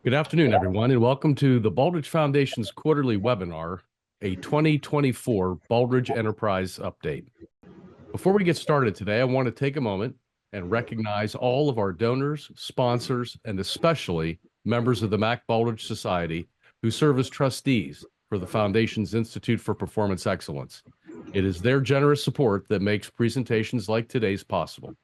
Good afternoon, everyone, and welcome to the Baldrige Foundation's quarterly webinar, a 2024 Baldrige Enterprise update. Before we get started today, I want to take a moment and recognize all of our donors, sponsors, and especially members of the Mac Baldrige Society who serve as trustees for the Foundation's Institute for Performance Excellence. It is their generous support that makes presentations like today's possible.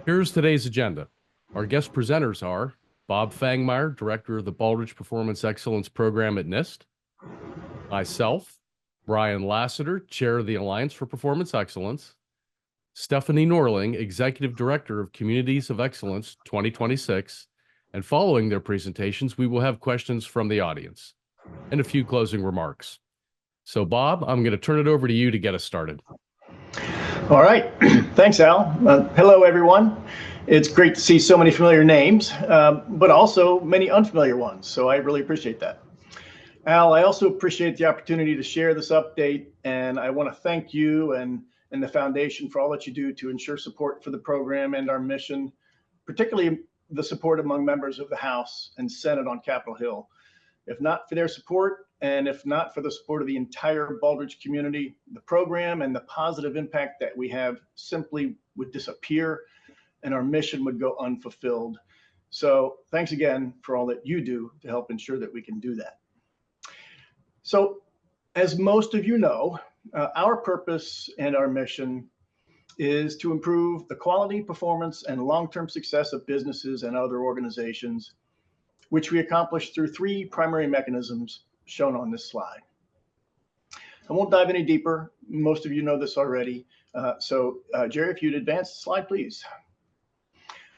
Here's today's agenda. Our guest presenters are Bob Fangmeyer, Director of the Baldrige Performance Excellence Program at NIST, myself, Brian Lassiter, Chair of the Alliance for Performance Excellence, Stephanie Norling, Executive Director of Communities of Excellence 2026, and following their presentations, we will have questions from the audience and a few closing remarks. So Bob, I'm going to turn it over to you to get us started. All right. Thanks, Al. Hello, everyone. It's great to see so many familiar names, but also many unfamiliar ones. So I really appreciate that. Al, I also appreciate the opportunity to share this update, and I want to thank you and the Foundation for all that you do to ensure support for the program and our mission, particularly the support among members of the House and Senate on Capitol Hill. If not for their support, and if not for the support of the entire Baldrige community, the program and the positive impact that we have simply would disappear and our mission would go unfulfilled. So thanks again for all that you do to help ensure that we can do that. So as most of you know, our purpose and our mission is to improve the quality, performance, and long-term success of businesses and other organizations, which we accomplish through three primary mechanisms shown on this slide. I won't dive any deeper. Most of you know this already. Jerry, if you'd advance the slide, please.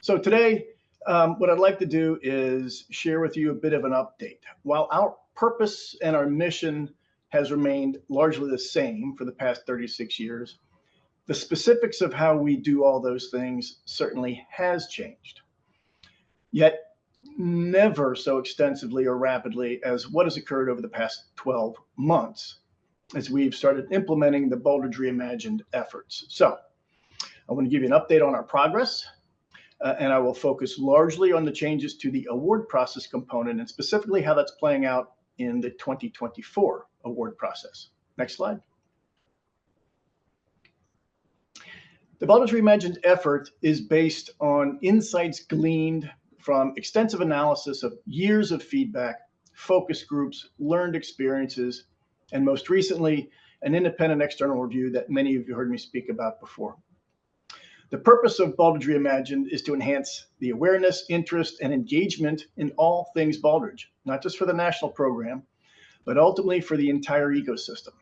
So today, what I'd like to do is share with you a bit of an update. While our purpose and our mission has remained largely the same for the past 36 years, the specifics of how we do all those things certainly has changed. Yet, never so extensively or rapidly as what has occurred over the past 12 months as we've started implementing the Baldrige Reimagined efforts. So I want to give you an update on our progress, and I will focus largely on the changes to the award process component and specifically how that's playing out in the 2024 award process. Next slide. The Baldrige Reimagined effort is based on insights gleaned from extensive analysis of years of feedback, focus groups, learned experiences, and most recently, an independent external review that many of you heard me speak about before. The purpose of Baldrige Reimagined is to enhance the awareness, interest, and engagement in all things Baldrige, not just for the national program, but ultimately for the entire ecosystem.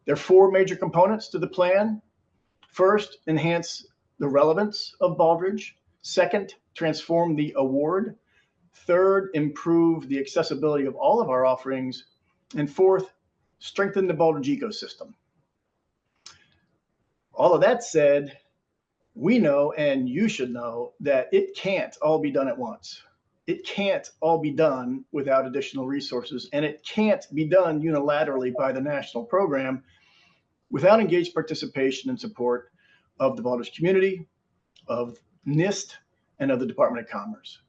There are four major components to the plan. First, enhance the relevance of Baldrige. Second, transform the award. Third, improve the accessibility of all of our offerings. And fourth, strengthen the Baldrige ecosystem. All of that said, we know, and you should know, that it can't all be done at once. It can't all be done without additional resources, and it can't be done unilaterally by the national program without engaged participation and support of the Baldrige community, of NIST, and of the Department of Commerce.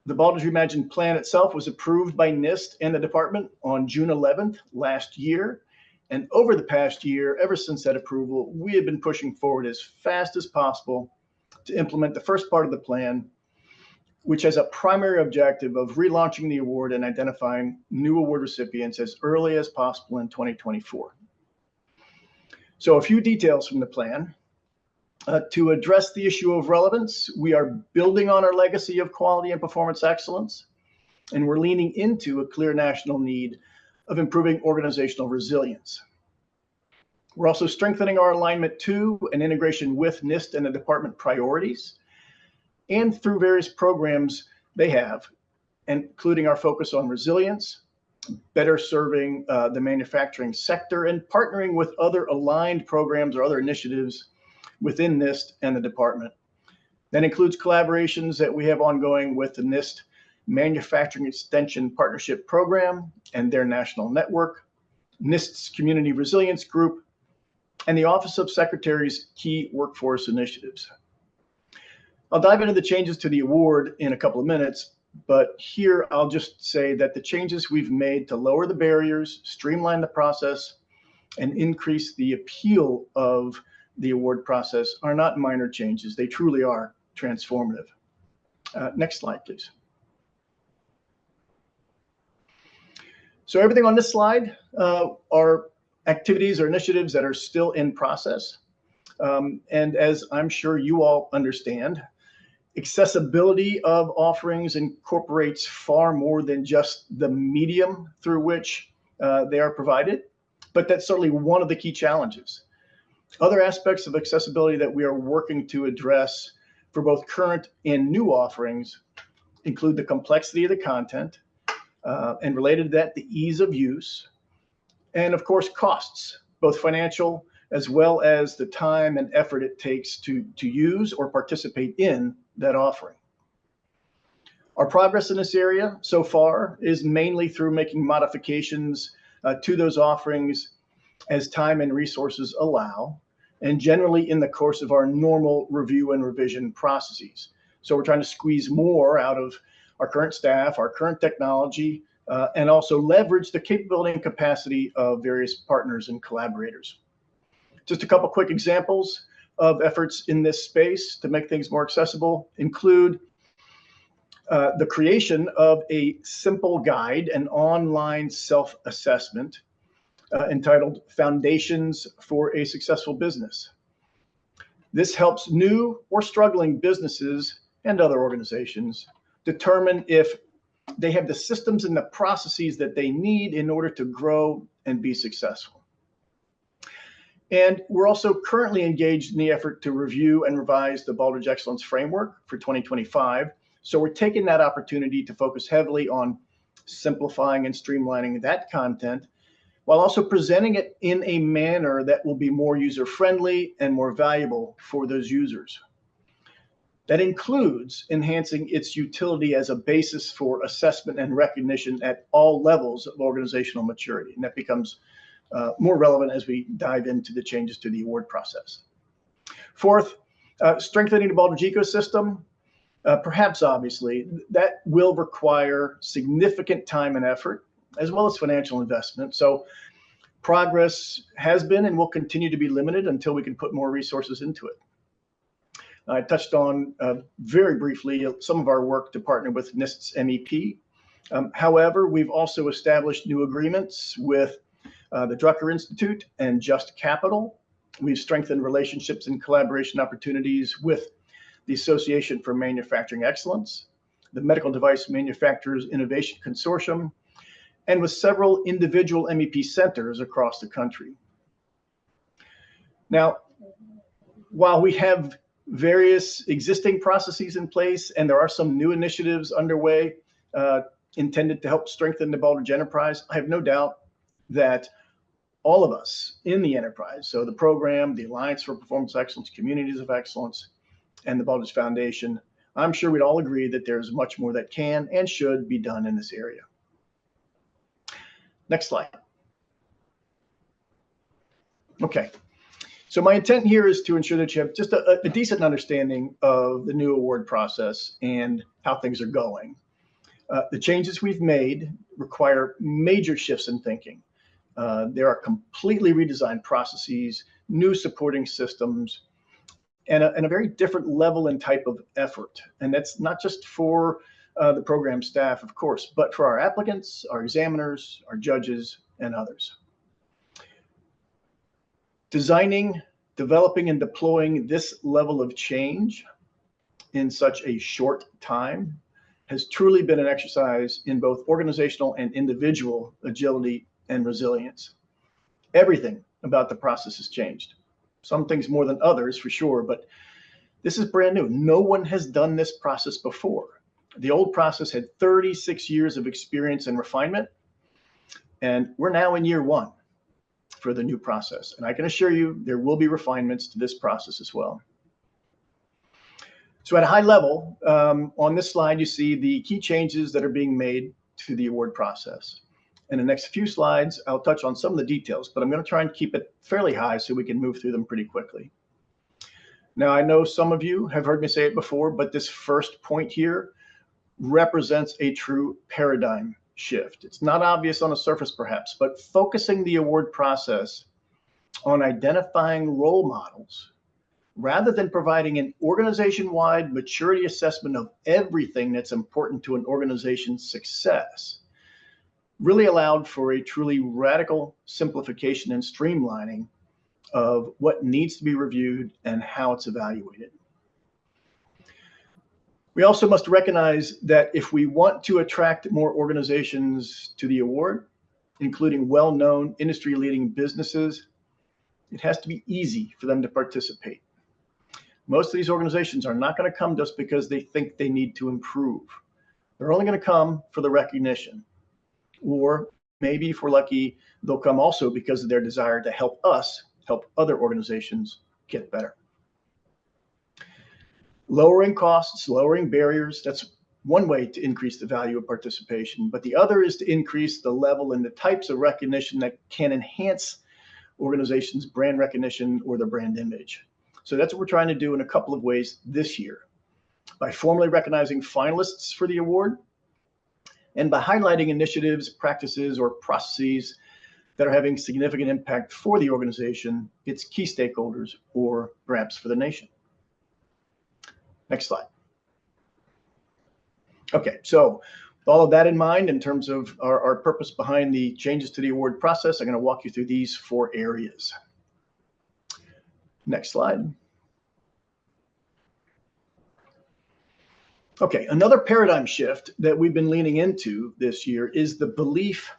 The Baldrige Reimagined plan itself was approved by NIST and the department on June 11th last year. And over the past year, ever since that approval, we have been pushing forward as fast as possible to implement the first part of the plan, which has a primary objective of relaunching the award and identifying new award recipients as early as possible in 2024. So a few details from the plan. To address the issue of relevance, we are building on our legacy of quality and performance excellence, and we're leaning into a clear national need of improving organizational resilience. We're also strengthening our alignment to and integration with NIST and the department priorities, and through various programs they have, including our focus on resilience, better serving the manufacturing sector, and partnering with other aligned programs or other initiatives within NIST and the department. That includes collaborations that we have ongoing with the NIST Manufacturing Extension Partnership Program and their national network, NIST's Community Resilience Group, and the Office of Secretary's Key Workforce Initiatives. I'll dive into the changes to the award in a couple of minutes, but here I'll just say that the changes we've made to lower the barriers, streamline the process, and increase the appeal of the award process are not minor changes. They truly are transformative. Next slide, please. So everything on this slide are activities or initiatives that are still in process. And as I'm sure you all understand, accessibility of offerings incorporates far more than just the medium through which they are provided, but that's certainly one of the key challenges. Other aspects of accessibility that we are working to address for both current and new offerings include the complexity of the content, and related to that, the ease of use, and of course, costs, both financial as well as the time and effort it takes to use or participate in that offering. Our progress in this area so far is mainly through making modifications to those offerings as time and resources allow, and generally in the course of our normal review and revision processes. So we're trying to squeeze more out of our current staff, our current technology, and also leverage the capability and capacity of various partners and collaborators. Just a couple quick examples of efforts in this space to make things more accessible include the creation of a simple guide, an online self-assessment entitled Foundations for a Successful Business. This helps new or struggling businesses and other organizations determine if they have the systems and the processes that they need in order to grow and be successful. And we're also currently engaged in the effort to review and revise the Baldrige Excellence Framework for 2025. So we're taking that opportunity to focus heavily on simplifying and streamlining that content, while also presenting it in a manner that will be more user-friendly and more valuable for those users. That includes enhancing its utility as a basis for assessment and recognition at all levels of organizational maturity. And that becomes more relevant as we dive into the changes to the award process. Fourth, strengthening the Baldrige ecosystem. Perhaps obviously, that will require significant time and effort, as well as financial investment. So progress has been and will continue to be limited until we can put more resources into it. I touched on very briefly some of our work to partner with NIST's MEP. However, we've also established new agreements with the Drucker Institute and Just Capital. We've strengthened relationships and collaboration opportunities with the Association for Manufacturing Excellence, the Medical Device Manufacturers Innovation Consortium, and with several individual MEP centers across the country. Now, while we have various existing processes in place, and there are some new initiatives underway intended to help strengthen the Baldrige Enterprise, I have no doubt that all of us in the enterprise, so the program, the Alliance for Performance Excellence, Communities of Excellence, and the Baldrige Foundation, I'm sure we'd all agree that there's much more that can and should be done in this area. Next slide. Okay. So my intent here is to ensure that you have just a decent understanding of the new award process and how things are going. The changes we've made require major shifts in thinking. There are completely redesigned processes, new supporting systems, and a very different level and type of effort. And that's not just for the program staff, of course, but for our applicants, our examiners, our judges, and others. Designing, developing, and deploying this level of change in such a short time has truly been an exercise in both organizational and individual agility and resilience. Everything about the process has changed. Some things more than others, for sure, but this is brand new. No one has done this process before. The old process had 36 years of experience and refinement, and we're now in year one for the new process. And I can assure you there will be refinements to this process as well. So at a high level, on this slide, you see the key changes that are being made to the award process. In the next few slides, I'll touch on some of the details, but I'm going to try and keep it fairly high so we can move through them pretty quickly. Now, I know some of you have heard me say it before, but this first point here represents a true paradigm shift. It's not obvious on the surface, perhaps, but focusing the award process on identifying role models rather than providing an organization-wide maturity assessment of everything that's important to an organization's success really allowed for a truly radical simplification and streamlining of what needs to be reviewed and how it's evaluated. We also must recognize that if we want to attract more organizations to the award, including well-known industry-leading businesses, it has to be easy for them to participate. Most of these organizations are not going to come just because they think they need to improve. They're only going to come for the recognition. Or maybe if we're lucky, they'll come also because of their desire to help us help other organizations get better. Lowering costs, lowering barriers, that's one way to increase the value of participation, but the other is to increase the level and the types of recognition that can enhance organizations' brand recognition or their brand image. So that's what we're trying to do in a couple of ways this year, by formally recognizing finalists for the award and by highlighting initiatives, practices, or processes that are having significant impact for the organization, its key stakeholders, or perhaps for the nation. Next slide. Okay, so with all of that in mind, in terms of our purpose behind the changes to the award process, I'm going to walk you through these 4 areas. Next slide. Okay, another paradigm shift that we've been leaning into this year is the belief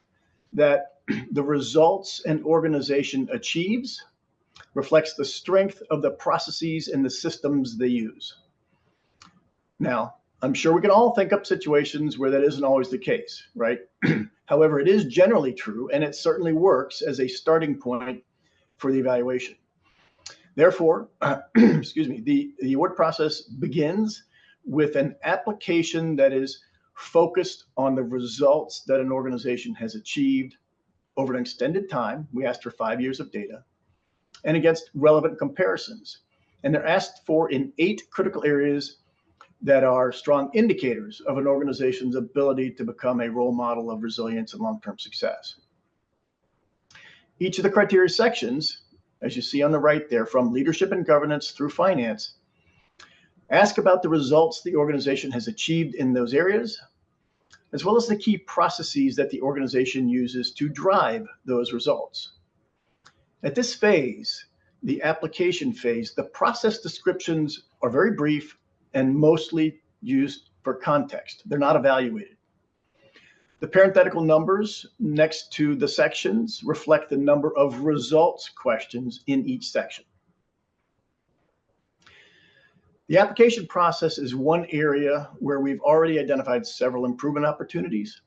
that the results an organization achieves reflects the strength of the processes and the systems they use. Now, I'm sure we can all think up situations where that isn't always the case, right? However, it is generally true, and it certainly works as a starting point for the evaluation. Therefore, excuse me, the award process begins with an application that is focused on the results that an organization has achieved over an extended time. We asked for 5 years of data, and against relevant comparisons. And they're asked for in 8 critical areas that are strong indicators of an organization's ability to become a role model of resilience and long-term success. Each of the criteria sections, as you see on the right there, from leadership and governance through finance, ask about the results the organization has achieved in those areas, as well as the key processes that the organization uses to drive those results. At this phase, the application phase, the process descriptions are very brief and mostly used for context. They're not evaluated. The parenthetical numbers next to the sections reflect the number of results questions in each section. The application process is one area where we've already identified several improvement opportunities,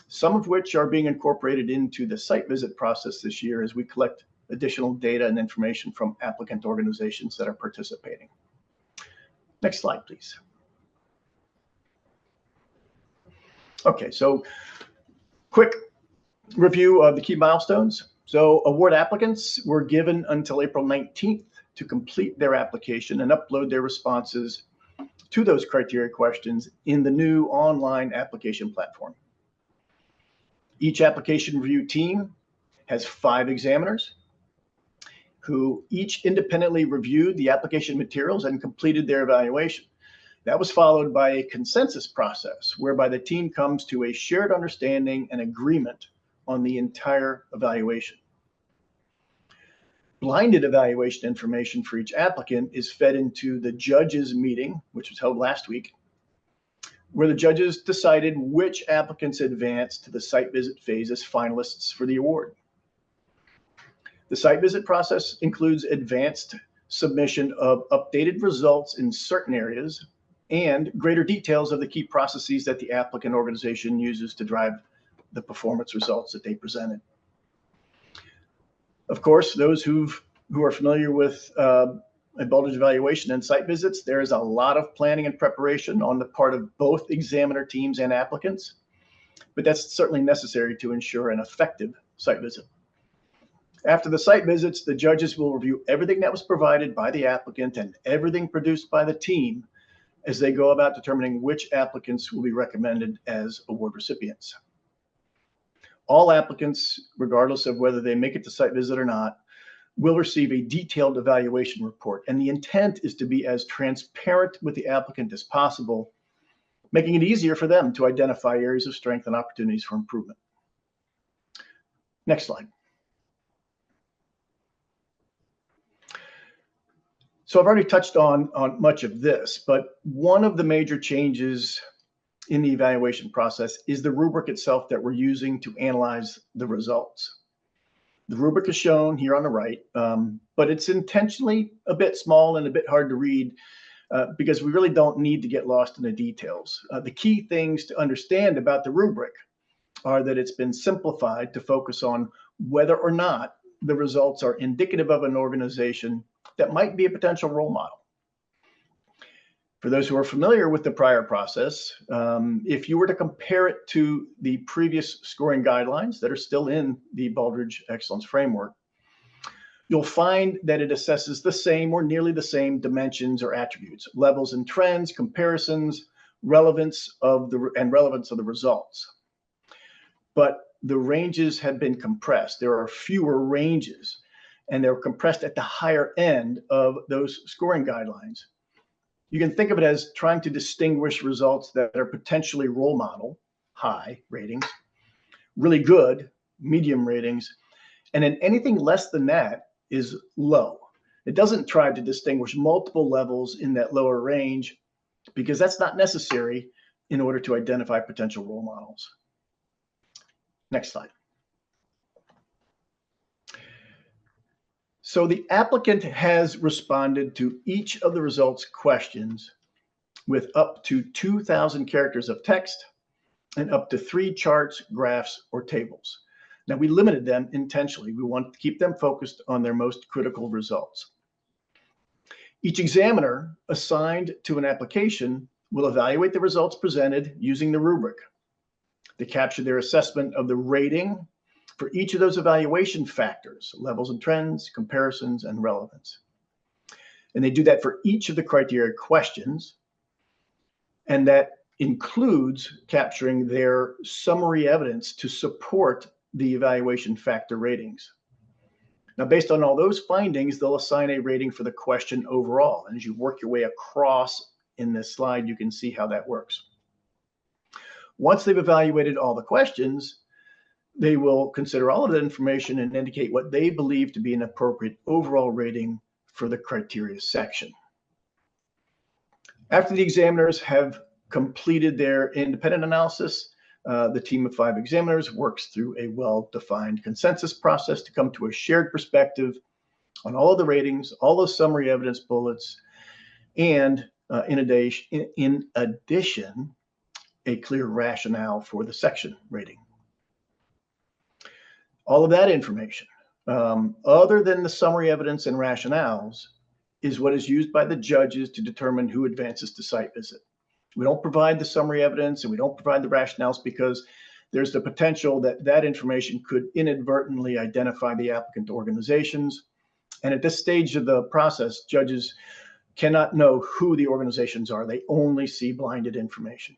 some of which are being incorporated into the site visit process this year as we collect additional data and information from applicant organizations that are participating. Next slide, please. Okay, so quick review of the key milestones. So award applicants were given until April 19th to complete their application and upload their responses to those criteria questions in the new online application platform. Each application review team has 5 examiners who each independently reviewed the application materials and completed their evaluation. That was followed by a consensus process whereby the team comes to a shared understanding and agreement on the entire evaluation. Blinded evaluation information for each applicant is fed into the judges meeting, which was held last week, where the judges decided which applicants advanced to the site visit phase as finalists for the award. The site visit process includes advanced submission of updated results in certain areas and greater details of the key processes that the applicant organization uses to drive the performance results that they presented. Of course, those who are familiar with a Baldrige evaluation and site visits, there is a lot of planning and preparation on the part of both examiner teams and applicants, but that's certainly necessary to ensure an effective site visit. After the site visits, the judges will review everything that was provided by the applicant and everything produced by the team as they go about determining which applicants will be recommended as award recipients. All applicants, regardless of whether they make it to site visit or not, will receive a detailed evaluation report. And the intent is to be as transparent with the applicant as possible, making it easier for them to identify areas of strength and opportunities for improvement. Next slide. So I've already touched on much of this, but one of the major changes in the evaluation process is the rubric itself that we're using to analyze the results. The rubric is shown here on the right, but it's intentionally a bit small and a bit hard to read because we really don't need to get lost in the details. The key things to understand about the rubric are that it's been simplified to focus on whether or not the results are indicative of an organization that might be a potential role model. For those who are familiar with the prior process, if you were to compare it to the previous scoring guidelines that are still in the Baldrige Excellence Framework, you'll find that it assesses the same or nearly the same dimensions or attributes, levels and trends, comparisons, relevance of the results. But the ranges have been compressed. There are fewer ranges, and they're compressed at the higher end of those scoring guidelines. You can think of it as trying to distinguish results that are potentially role model, high ratings, really good, medium ratings, and then anything less than that is low. It doesn't try to distinguish multiple levels in that lower range because that's not necessary in order to identify potential role models. Next slide. So the applicant has responded to each of the results questions with up to 2,000 characters of text and up to 3 charts, graphs, or tables. Now, we limited them intentionally. We want to keep them focused on their most critical results. Each examiner assigned to an application will evaluate the results presented using the rubric. They capture their assessment of the rating for each of those evaluation factors, levels and trends, comparisons, and relevance. And they do that for each of the criteria questions, and that includes capturing their summary evidence to support the evaluation factor ratings. Now, based on all those findings, they'll assign a rating for the question overall. And as you work your way across in this slide, you can see how that works. Once they've evaluated all the questions, they will consider all of that information and indicate what they believe to be an appropriate overall rating for the criteria section. After the examiners have completed their independent analysis, the team of 5 examiners works through a well-defined consensus process to come to a shared perspective on all of the ratings, all those summary evidence bullets, and in addition, a clear rationale for the section rating. All of that information, other than the summary evidence and rationales, is what is used by the judges to determine who advances to site visit. We don't provide the summary evidence and we don't provide the rationales because there's the potential that that information could inadvertently identify the applicant organizations. And at this stage of the process, judges cannot know who the organizations are. They only see blinded information.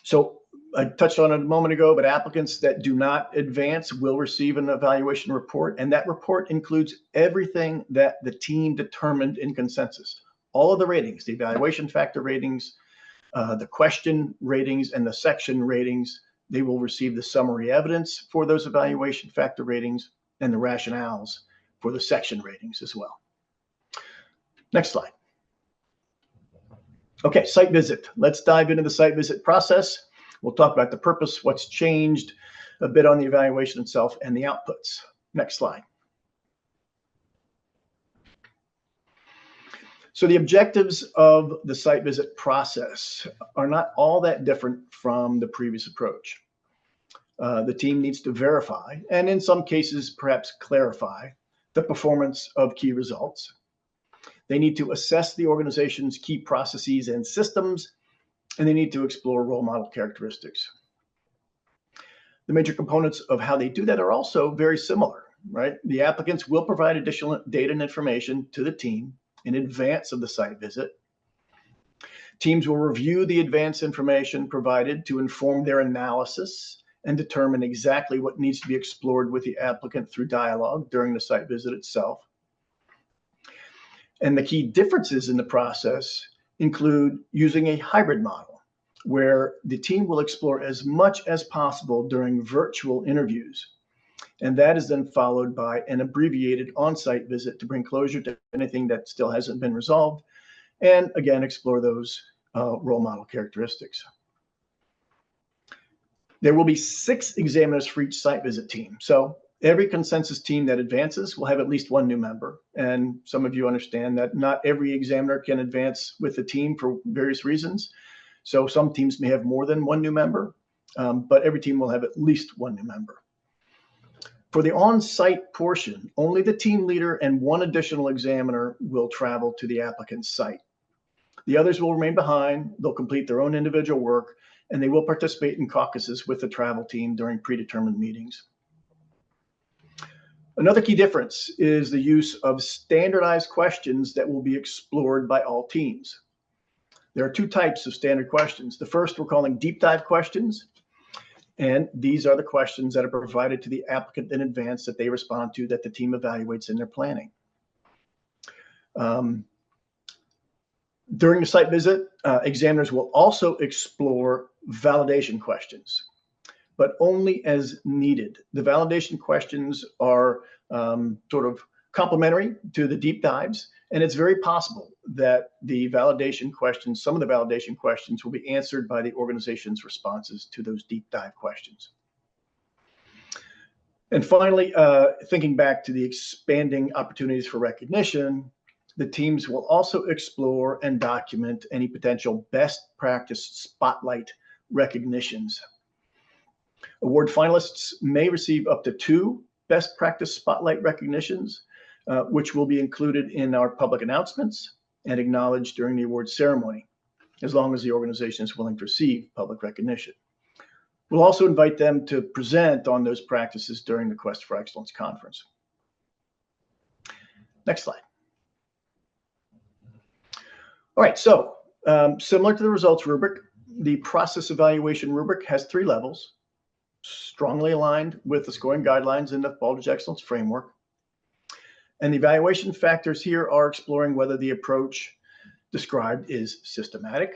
So I touched on it a moment ago, but applicants that do not advance will receive an evaluation report, and that report includes everything that the team determined in consensus. All of the ratings, the evaluation factor ratings, the question ratings, and the section ratings. They will receive the summary evidence for those evaluation factor ratings and the rationales for the section ratings as well. Next slide. Okay, site visit. Let's dive into the site visit process. We'll talk about the purpose, what's changed, a bit on the evaluation itself, and the outputs. Next slide. So the objectives of the site visit process are not all that different from the previous approach. The team needs to verify, and in some cases, perhaps clarify, the performance of key results. They need to assess the organization's key processes and systems, and they need to explore role model characteristics. The major components of how they do that are also very similar, right? The applicants will provide additional data and information to the team in advance of the site visit. Teams will review the advanced information provided to inform their analysis and determine exactly what needs to be explored with the applicant through dialogue during the site visit itself. And the key differences in the process include using a hybrid model, where the team will explore as much as possible during virtual interviews. And that is then followed by an abbreviated on-site visit to bring closure to anything that still hasn't been resolved. And again, explore those role model characteristics. There will be 6 examiners for each site visit team. So every consensus team that advances will have at least one new member. And some of you understand that not every examiner can advance with the team for various reasons. So some teams may have more than one new member, but every team will have at least one new member. For the on-site portion, only the team leader and one additional examiner will travel to the applicant's site. The others will remain behind. They'll complete their own individual work, and they will participate in caucuses with the travel team during predetermined meetings. Another key difference is the use of standardized questions that will be explored by all teams. There are 2 types of standard questions. The first we're calling deep dive questions. And these are the questions that are provided to the applicant in advance that they respond to, that the team evaluates in their planning. During the site visit, examiners will also explore validation questions, but only as needed. The validation questions are sort of complementary to the deep dives, and it's very possible that the validation questions, some of the validation questions will be answered by the organization's responses to those deep dive questions. And finally, thinking back to the expanding opportunities for recognition, the teams will also explore and document any potential best practice spotlight recognitions. Award finalists may receive up to 2 best practice spotlight recognitions, which will be included in our public announcements and acknowledged during the award ceremony, as long as the organization is willing to receive public recognition. We'll also invite them to present on those practices during the Quest for Excellence conference. Next slide. All right, so similar to the results rubric, the process evaluation rubric has 3 levels, strongly aligned with the scoring guidelines in the Baldrige Excellence Framework. And the evaluation factors here are exploring whether the approach described is systematic,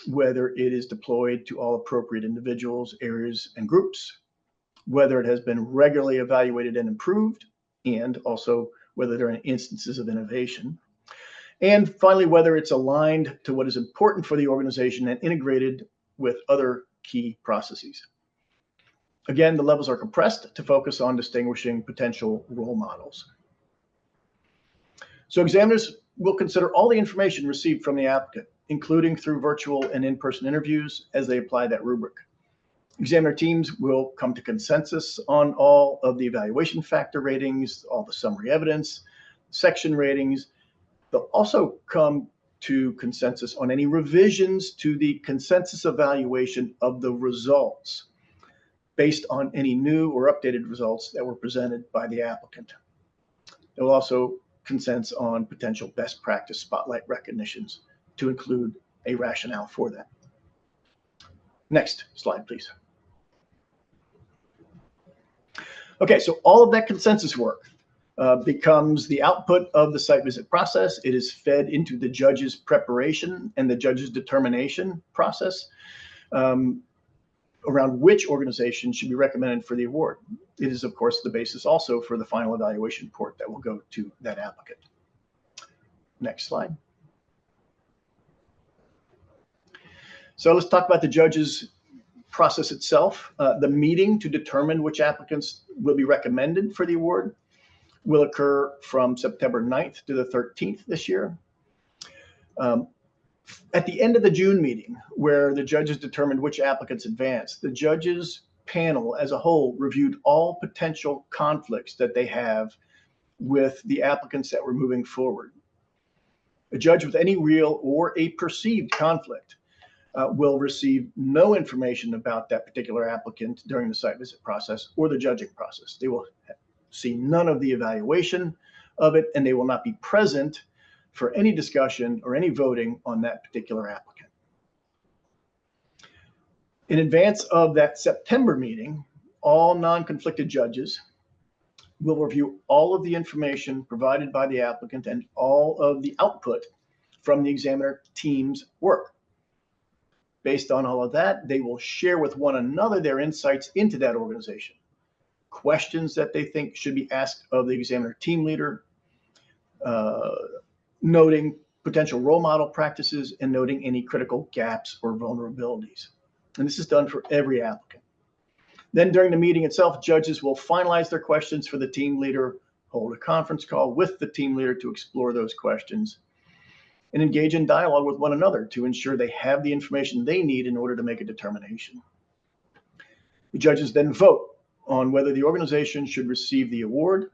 whether it is deployed to all appropriate individuals, areas, and groups, whether it has been regularly evaluated and improved, and also whether there are instances of innovation. And finally, whether it's aligned to what is important for the organization and integrated with other key processes. Again, the levels are compressed to focus on distinguishing potential role models. So examiners will consider all the information received from the applicant, including through virtual and in-person interviews, as they apply that rubric. Examiner teams will come to consensus on all of the evaluation factor ratings, all the summary evidence, section ratings. They'll also come to consensus on any revisions to the consensus evaluation of the results based on any new or updated results that were presented by the applicant. They will also consensus on potential best practice spotlight recognitions to include a rationale for that. Next slide, please. Okay, so all of that consensus work becomes the output of the site visit process. It is fed into the judge's preparation and the judge's determination process around which organization should be recommended for the award. It is, of course, the basis also for the final evaluation report that will go to that applicant. Next slide. So let's talk about the judge's process itself. The meeting to determine which applicants will be recommended for the award will occur from September 9th to the 13th this year. At the end of the June meeting, where the judges determined which applicants advanced, the judges panel as a whole reviewed all potential conflicts that they have with the applicants that were moving forward. A judge with any real or a perceived conflict will receive no information about that particular applicant during the site visit process or the judging process. They will see none of the evaluation of it, and they will not be present for any discussion or any voting on that particular applicant. In advance of that September meeting, all non-conflicted judges will review all of the information provided by the applicant and all of the output from the examiner team's work. Based on all of that, they will share with one another their insights into that organization, questions that they think should be asked of the examiner team leader, noting potential role model practices, and noting any critical gaps or vulnerabilities. And this is done for every applicant. Then during the meeting itself, judges will finalize their questions for the team leader, hold a conference call with the team leader to explore those questions, and engage in dialogue with one another to ensure they have the information they need in order to make a determination. The judges then vote on whether the organization should receive the award.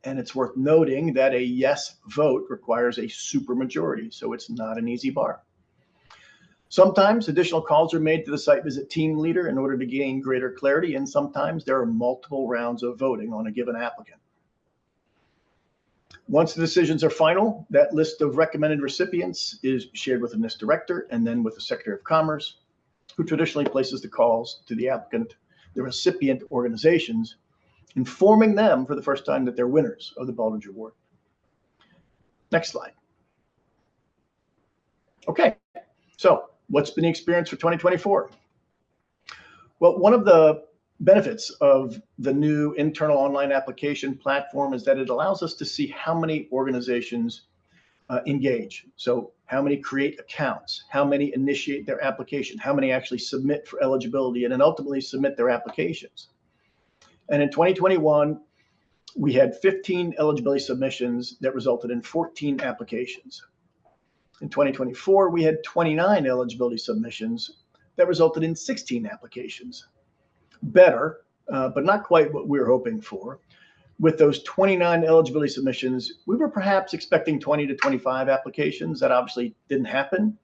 And it's worth noting that a yes vote requires a supermajority, so it's not an easy bar. Sometimes additional calls are made to the site visit team leader in order to gain greater clarity, and sometimes there are multiple rounds of voting on a given applicant. Once the decisions are final, that list of recommended recipients is shared with the NIST director and then with the Secretary of Commerce, who traditionally places the calls to the applicant, the recipient organizations, informing them for the first time that they're winners of the Baldrige Award. Next slide. Okay, so what's been the experience for 2024? Well, one of the benefits of the new internal online application platform is that it allows us to see how many organizations engage. So how many create accounts, how many initiate their application, how many actually submit for eligibility and then ultimately submit their applications. And in 2021, we had 15 eligibility submissions that resulted in 14 applications. In 2024, we had 29 eligibility submissions that resulted in 16 applications. Better, but not quite what we were hoping for. With those 29 eligibility submissions, we were perhaps expecting 20 to 25 applications. That obviously didn't happen.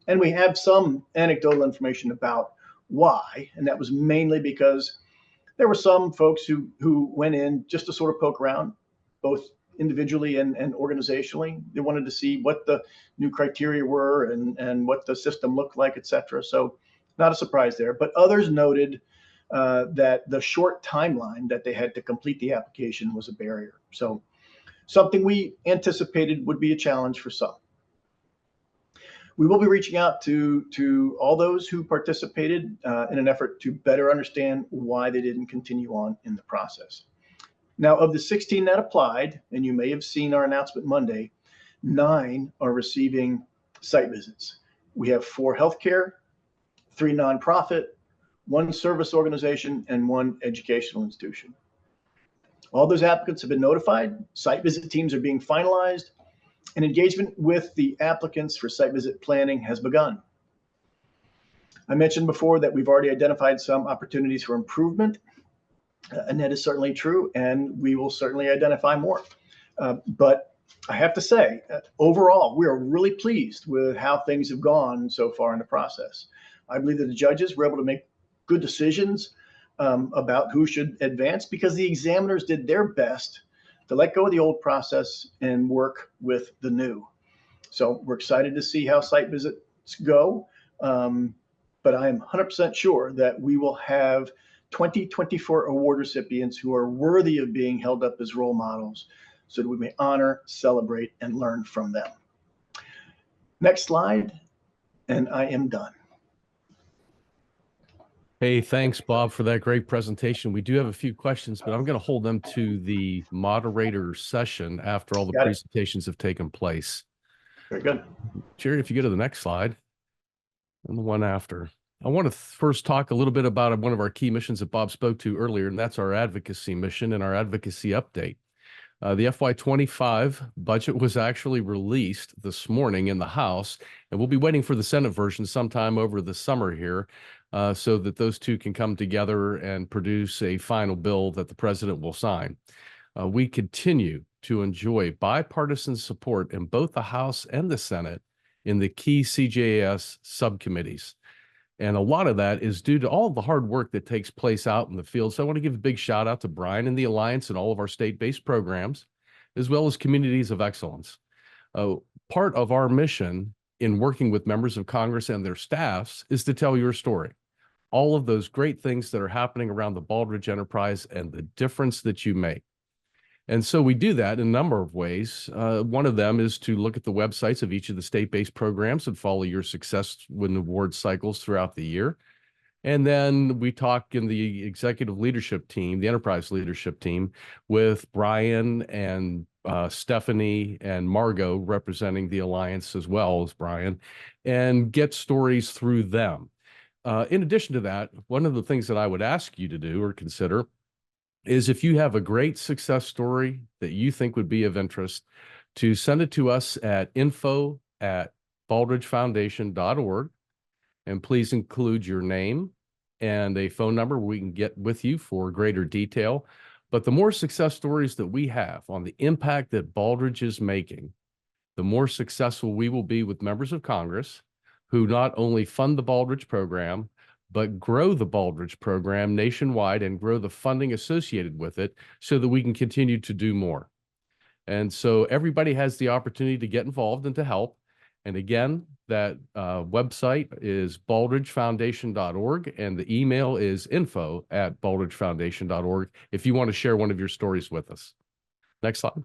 And we have some anecdotal information about why, and that was mainly because there were some folks who went in just to sort of poke around, both individually and organizationally. They wanted to see what the new criteria were and what the system looked like, et cetera. So not a surprise there. But others noted that the short timeline that they had to complete the application was a barrier. So something we anticipated would be a challenge for some. We will be reaching out to all those who participated in an effort to better understand why they didn't continue on in the process. Now, of the 16 that applied, and you may have seen our announcement Monday, 9 are receiving site visits. We have 4 healthcare, 3 nonprofit, 1 service organization, and 1 educational institution. All those applicants have been notified. Site visit teams are being finalized, and engagement with the applicants for site visit planning has begun. I mentioned before that we've already identified some opportunities for improvement, and that is certainly true, and we will certainly identify more. But I have to say, overall, we are really pleased with how things have gone so far in the process. I believe that the judges were able to make good decisions about who should advance because the examiners did their best to let go of the old process and work with the new. So we're excited to see how site visits go, but I am 100% sure that we will have 2024 award recipients who are worthy of being held up as role models so that we may honor, celebrate, and learn from them. Next slide, and I am done. Hey, thanks, Bob, for that great presentation. We do have a few questions, but I'm going to hold them to the moderator session after all the presentations have taken place. Very good. Jerry, if you go to the next slide and the one after. I want to first talk a little bit about one of our key missions that Bob spoke to earlier, and that's our advocacy mission and our advocacy update. The FY25 budget was actually released this morning in the House, and we'll be waiting for the Senate version sometime over the summer here so that those two can come together and produce a final bill that the president will sign. We continue to enjoy bipartisan support in both the House and the Senate in the key CJAS subcommittees. And a lot of that is due to all of the hard work that takes place out in the field. So I want to give a big shout out to Brian and the Alliance and all of our state-based programs, as well as communities of excellence. Part of our mission in working with members of Congress and their staffs is to tell your story. All of those great things that are happening around the Baldrige Enterprise and the difference that you make. And so we do that in a number of ways. One of them is to look at the websites of each of the state-based programs and follow your success win award cycles throughout the year. And then we talk in the executive leadership team, the enterprise leadership team, with Brian and Stephanie and Margot representing the Alliance as well as Brian, and get stories through them. In addition to that, one of the things that I would ask you to do or consider is if you have a great success story that you think would be of interest, to send it to us at info@baldrigefoundation.org. And please include your name and a phone number where we can get with you for greater detail. But the more success stories that we have on the impact that Baldrige is making, the more successful we will be with members of Congress who not only fund the Baldrige program, but grow the Baldrige program nationwide and grow the funding associated with it so that we can continue to do more. And so everybody has the opportunity to get involved and to help. And again, that website is baldrigefoundation.org, and the email is info@baldrigefoundation.org if you want to share one of your stories with us. Next slide.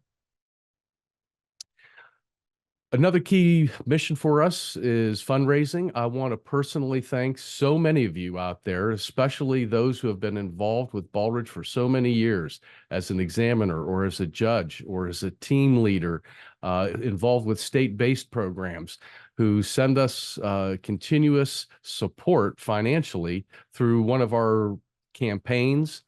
Another key mission for us is fundraising. I want to personally thank so many of you out there, especially those who have been involved with Baldrige for so many years as an examiner or as a judge or as a team leader, involved with state-based programs, who send us continuous support financially through one of our campaigns,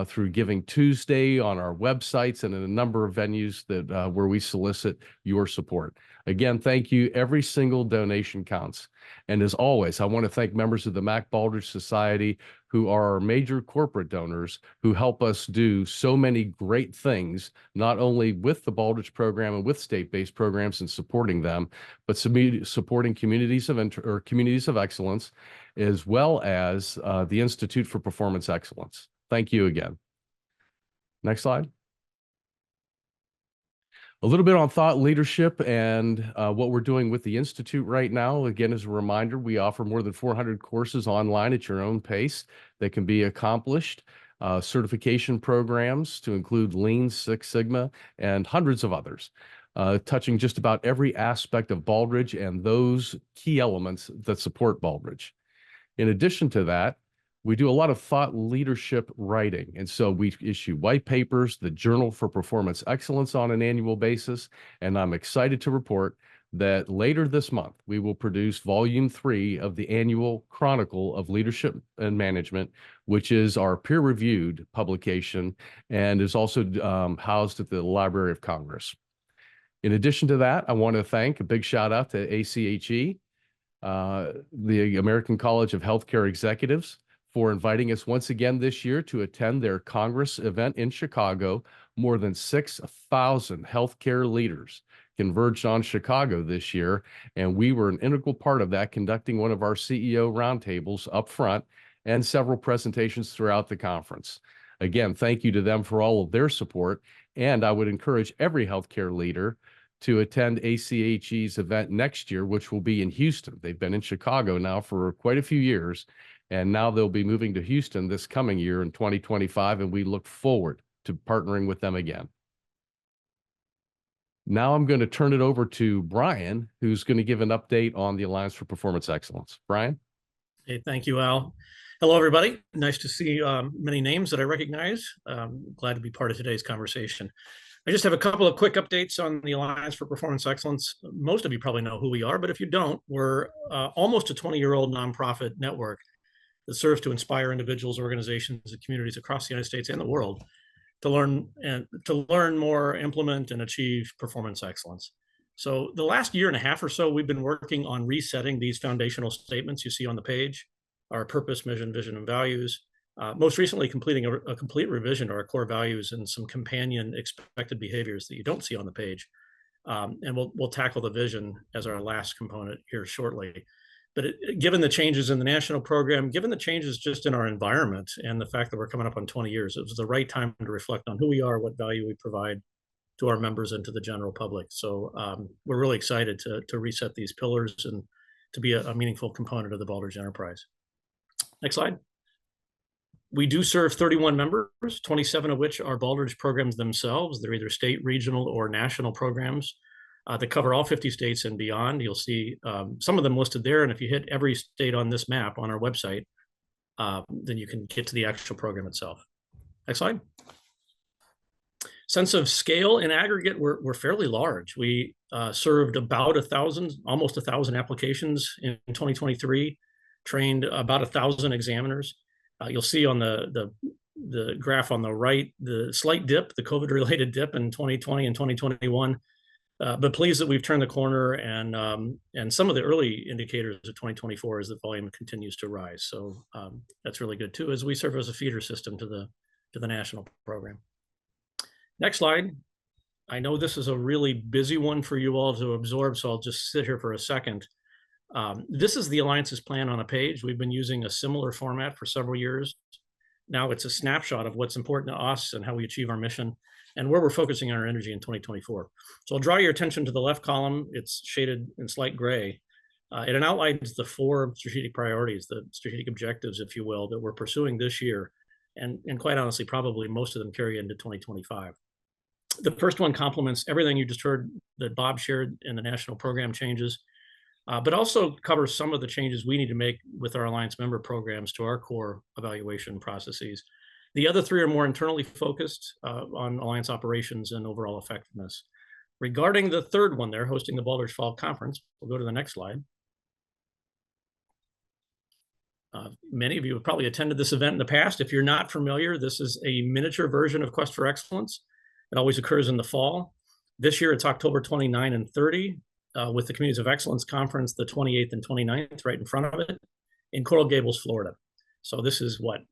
through Giving Tuesday on our websites and in a number of venues that where we solicit your support. Again, thank you. Every single donation counts. And as always, I want to thank members of the Mac Baldrige Society who are our major corporate donors who help us do so many great things, not only with the Baldrige program and with state-based programs and supporting them, but supporting communities of excellence, as well as the Institute for Performance Excellence. Thank you again. Next slide. A little bit on thought leadership and what we're doing with the Institute right now. Again, as a reminder, we offer more than 400 courses online at your own pace that can be accomplished, certification programs to include Lean, Six Sigma, and hundreds of others, touching just about every aspect of Baldrige and those key elements that support Baldrige. In addition to that, we do a lot of thought leadership writing. And so we issue white papers, the Journal for Performance Excellence on an annual basis. And I'm excited to report that later this month, we will produce volume 3 of the annual Chronicle of Leadership and Management, which is our peer-reviewed publication and is also housed at the Library of Congress. In addition to that, I want to thank a big shout out to ACHE, the American College of Healthcare Executives, for inviting us once again this year to attend their Congress event in Chicago. More than 6,000 healthcare leaders converged on Chicago this year, and we were an integral part of that, conducting one of our CEO roundtables up front and several presentations throughout the conference. Again, thank you to them for all of their support, and I would encourage every healthcare leader to attend ACHE's event next year, which will be in Houston. They've been in Chicago now for quite a few years, and now they'll be moving to Houston this coming year in 2025, and we look forward to partnering with them again. Now I'm going to turn it over to Brian, who's going to give an update on the Alliance for Performance Excellence. Brian? Hey, thank you, Al. Hello, everybody. Nice to see many names that I recognize. Glad to be part of today's conversation. I just have a couple of quick updates on the Alliance for Performance Excellence. Most of you probably know who we are, but if you don't, we're almost a 20-year-old nonprofit network that serves to inspire individuals, organizations, and communities across the United States and the world to learn more, implement, and achieve performance excellence. So the last year and a half or so, we've been working on resetting these foundational statements you see on the page, our purpose, mission, vision, and values. Most recently, completing a complete revision to our core values and some companion expected behaviors that you don't see on the page. And we'll tackle the vision as our last component here shortly. But given the changes in the national program, given the changes just in our environment and the fact that we're coming up on 20 years, it was the right time to reflect on who we are, what value we provide to our members and to the general public. So we're really excited to reset these pillars and to be a meaningful component of the Baldrige Enterprise. Next slide. We do serve 31 members, 27 of which are Baldrige programs themselves. They're either state, regional, or national programs that cover all 50 states and beyond. You'll see some of them listed there. And if you hit every state on this map on our website, then you can get to the actual program itself. Next slide. Sense of scale in aggregate, we're fairly large. We served about almost 1,000 applications in 2023, trained about 1,000 examiners. You'll see on the graph on the right, the slight dip, the COVID-related dip in 2020 and 2021. But pleased that we've turned the corner, and some of the early indicators of 2024 is that volume continues to rise. So that's really good too, as we serve as a feeder system to the national program. Next slide. I know this is a really busy one for you all to absorb, so I'll just sit here for a second. This is the Alliance's plan on a page. We've been using a similar format for several years. Now it's a snapshot of what's important to us and how we achieve our mission and where we're focusing our energy in 2024. So I'll draw your attention to the left column. It's shaded in slight gray. It outlines the 4 strategic priorities, the strategic objectives, if you will, that we're pursuing this year. And quite honestly, probably most of them carry into 2025. The first one complements everything you just heard that Bob shared in the national program changes, but also covers some of the changes we need to make with our Alliance member programs to our core evaluation processes. The other 3 are more internally focused on Alliance operations and overall effectiveness. Regarding the third one there, hosting the Baldrige Fall Conference, we'll go to the next slide. Many of you have probably attended this event in the past. If you're not familiar, this is a miniature version of Quest for Excellence. It always occurs in the fall. This year, it's October 29 and 30, with the Communities of Excellence Conference, the 28th and 29th, right in front of it, in Coral Gables, Florida. So this is what,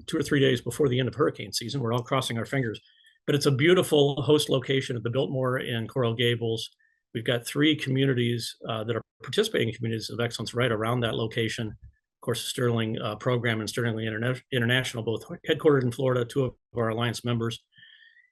2 or 3 days before the end of hurricane season. We're all crossing our fingers. But it's a beautiful host location at the Biltmore in Coral Gables. We've got 3 communities that are participating communities of excellence right around that location. Of course, the Sterling program and Sterling International, both headquartered in Florida, 2 of our Alliance members.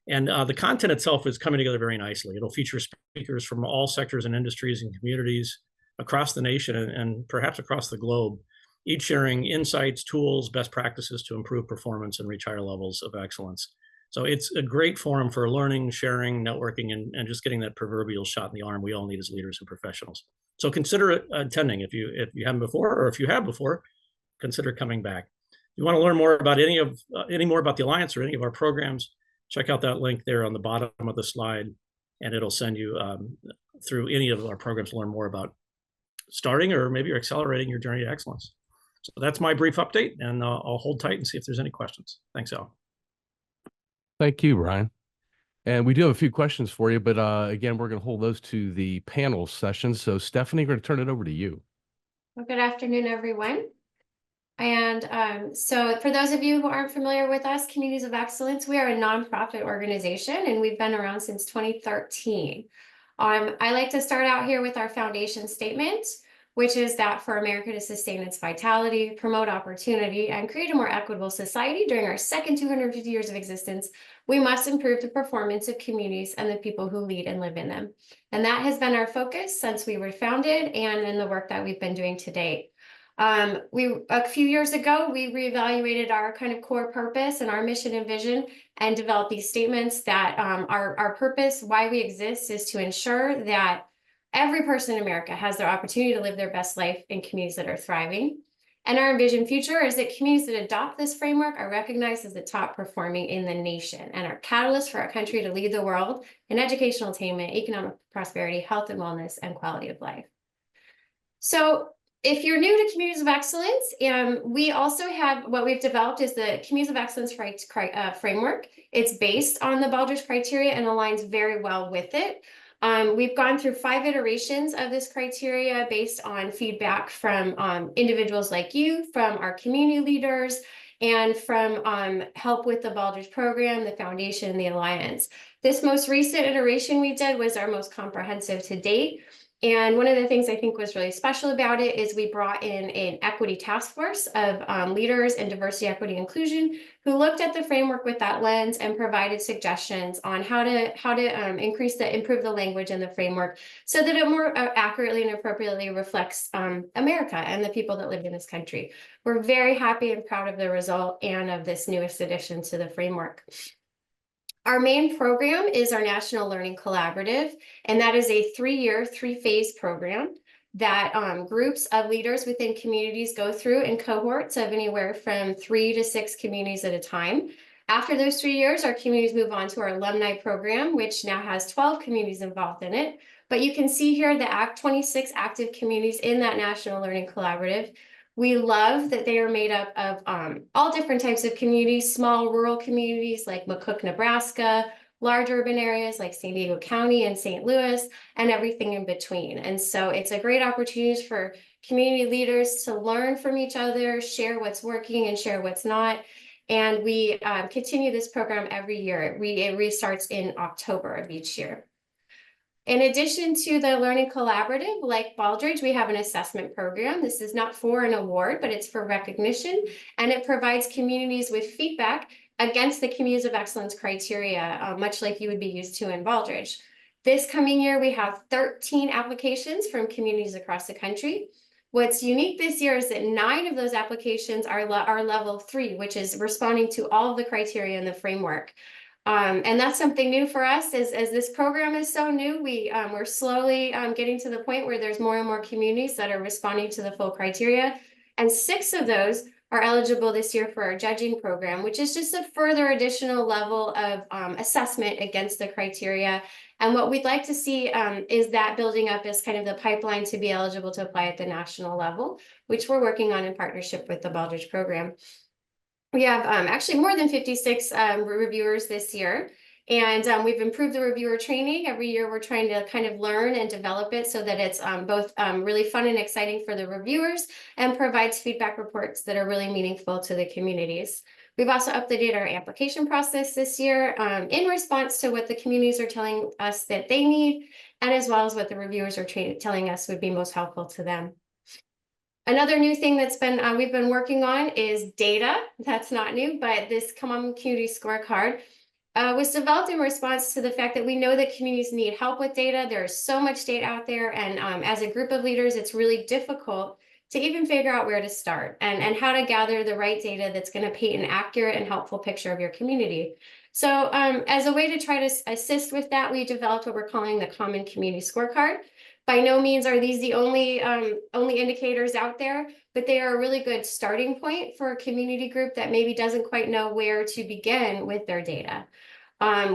And the content itself is coming together very nicely. It'll feature speakers from all sectors and industries and communities across the nation and perhaps across the globe, each sharing insights, tools, best practices to improve performance and reach higher levels of excellence. So it's a great forum for learning, sharing, networking, and just getting that proverbial shot in the arm we all need as leaders and professionals. So consider attending if you haven't before, or if you have before, consider coming back. If you want to learn more about any more about the Alliance or any of our programs, check out that link there on the bottom of the slide, and it'll send you through any of our programs to learn more about starting or maybe you're accelerating your journey to excellence. So that's my brief update, and I'll hold tight and see if there's any questions. Thanks, Al. Thank you, Brian. And we do have a few questions for you, but again, we're going to hold those to the panel session. So Stephanie, we're going to turn it over to you. Well, good afternoon, everyone. And so for those of you who aren't familiar with us, Communities of Excellence, we are a nonprofit organization, and we've been around since 2013. I like to start out here with our foundation statement, which is that for America to sustain its vitality, promote opportunity, and create a more equitable society during our second 250 years of existence, we must improve the performance of communities and the people who lead and live in them. And that has been our focus since we were founded and in the work that we've been doing to date. A few years ago, we reevaluated our kind of core purpose and our mission and vision and developed these statements that our purpose, why we exist, is to ensure that every person in America has their opportunity to live their best life in communities that are thriving. And our envisioned future is that communities that adopt this framework are recognized as the top performing in the nation and are catalysts for our country to lead the world in educational attainment, economic prosperity, health and wellness, and quality of life. So if you're new to Communities of Excellence, we also have what we've developed is the Communities of Excellence framework. It's based on the Baldrige criteria and aligns very well with it. We've gone through 5 iterations of this criteria based on feedback from individuals like you, from our community leaders, and from help with the Baldrige program, the foundation, and the alliance. This most recent iteration we did was our most comprehensive to date. And one of the things I think was really special about it is we brought in an equity task force of leaders in diversity, equity, inclusion, who looked at the framework with that lens and provided suggestions on how to improve the language in the framework so that it more accurately and appropriately reflects America and the people that live in this country. We're very happy and proud of the result and of this newest addition to the framework. Our main program is our National Learning Collaborative, and that is a 3-year, 3-phase program that groups of leaders within communities go through in cohorts of anywhere from 3 to 6 communities at a time. After those 3 years, our communities move on to our alumni program, which now has 12 communities involved in it. But you can see here the 26 active communities in that National Learning Collaborative. We love that they are made up of all different types of communities, small rural communities like McCook, Nebraska, large urban areas like San Diego County and St. Louis, and everything in between. And so it's a great opportunity for community leaders to learn from each other, share what's working and share what's not. And we continue this program every year. It restarts in October of each year. In addition to the Learning Collaborative, like Baldrige, we have an assessment program. This is not for an award, but it's for recognition, and it provides communities with feedback against the Communities of Excellence criteria, much like you would be used to in Baldrige. This coming year, we have 13 applications from communities across the country. What's unique this year is that 9 of those applications are level 3, which is responding to all of the criteria in the framework. And that's something new for us as this program is so new. We're slowly getting to the point where there's more and more communities that are responding to the full criteria. And 6 of those are eligible this year for our judging program, which is just a further additional level of assessment against the criteria. And what we'd like to see is that building up as kind of the pipeline to be eligible to apply at the national level, which we're working on in partnership with the Baldrige program. We have actually more than 56 reviewers this year, and we've improved the reviewer training. Every year we're trying to kind of learn and develop it so that it's both really fun and exciting for the reviewers and provides feedback reports that are really meaningful to the communities. We've also updated our application process this year in response to what the communities are telling us that they need, and as well as what the reviewers are telling us would be most helpful to them. Another new thing that's we've been working on is data. That's not new, but this Common Community Scorecard was developed in response to the fact that we know that communities need help with data. There's so much data out there, and as a group of leaders, it's really difficult to even figure out where to start and how to gather the right data that's going to paint an accurate and helpful picture of your community. So as a way to try to assist with that, we developed what we're calling the Common Community Scorecard. By no means are these the only indicators out there, but they are a really good starting point for a community group that maybe doesn't quite know where to begin with their data.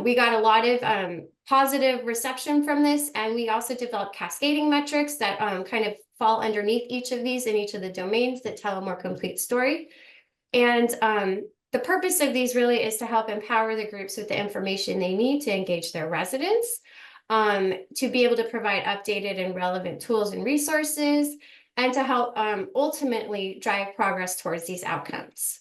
We got a lot of positive reception from this, and we also developed cascading metrics that kind of fall underneath each of these in each of the domains that tell a more complete story. And the purpose of these really is to help empower the groups with the information they need to engage their residents, to be able to provide updated and relevant tools and resources, and to help ultimately drive progress towards these outcomes.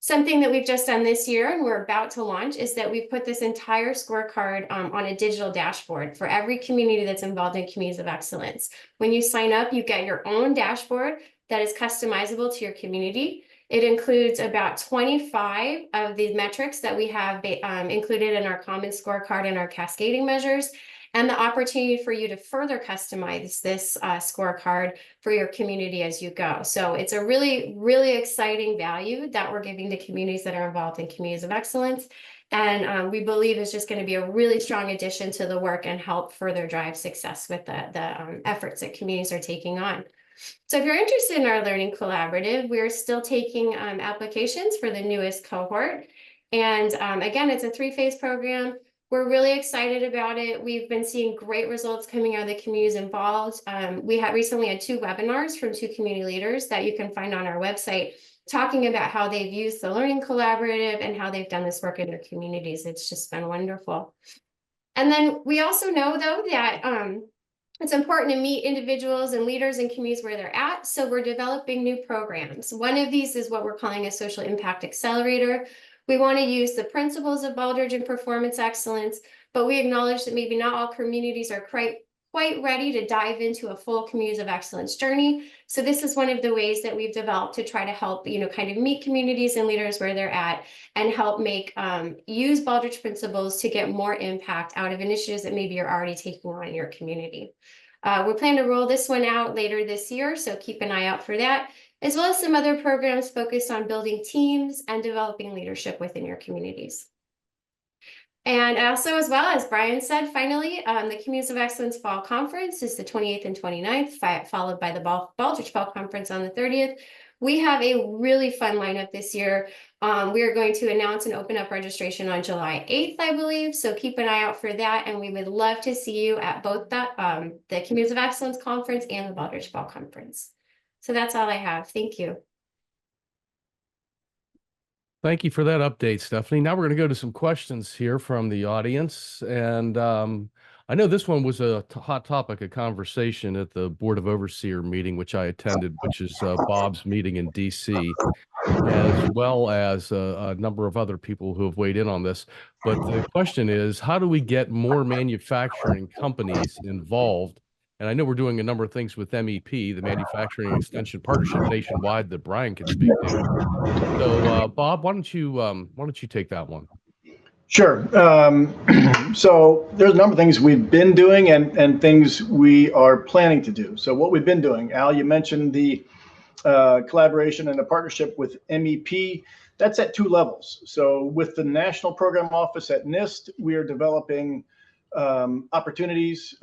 Something that we've just done this year and we're about to launch is that we've put this entire scorecard on a digital dashboard for every community that's involved in Communities of Excellence. When you sign up, you get your own dashboard that is customizable to your community. It includes about 25 of the metrics that we have included in our common scorecard and our cascading measures, and the opportunity for you to further customize this scorecard for your community as you go. So it's a really, really exciting value that we're giving to communities that are involved in Communities of Excellence. And we believe is just going to be a really strong addition to the work and help further drive success with the efforts that communities are taking on. So if you're interested in our Learning Collaborative, we're still taking applications for the newest cohort. And again, it's a 3-phase program. We're really excited about it. We've been seeing great results coming out of the communities involved. We have recently had 2 webinars from 2 community leaders that you can find on our website, talking about how they've used the Learning Collaborative and how they've done this work in their communities. It's just been wonderful. And then we also know, though, that It's important to meet individuals and leaders in communities where they're at. So we're developing new programs. One of these is what we're calling a social impact accelerator. We want to use the principles of Baldrige and performance excellence, but we acknowledge that maybe not all communities are quite ready to dive into a full communities of excellence journey. So this is one of the ways that we've developed to try to help, kind of meet communities and leaders where they're at and help use Baldrige principles to get more impact out of initiatives that maybe you're already taking on in your community. We plan to roll this one out later this year, so keep an eye out for that, as well as some other programs focused on building teams and developing leadership within your communities. And also, as well as Brian said, finally, the Communities of Excellence Fall Conference is the 28th and 29th, followed by the Baldrige Fall Conference on the 30th. We have a really fun lineup this year. We are going to announce and open up registration on July 8th, I believe. So keep an eye out for that. And we would love to see you at both the Communities of Excellence Conference and the Baldrige Fall Conference. So that's all I have. Thank you. Thank you for that update, Stephanie. Now we're going to go to some questions here from the audience. And I know this one was a hot topic of conversation at the Board of Overseer meeting, which I attended, which is Bob's meeting in DC, as well as a number of other people who have weighed in on this. But the question is, how do we get more manufacturing companies involved? And I know we're doing a number of things with MEP, the Manufacturing Extension Partnership nationwide, that Brian can speak to. So, Bob, why don't you take that one? Sure. So there's a number of things we've been doing and things we are planning to do. So what we've been doing, Al, you mentioned the collaboration and the partnership with MEP. That's at two levels. So with the National Program Office at NIST, we are developing opportunities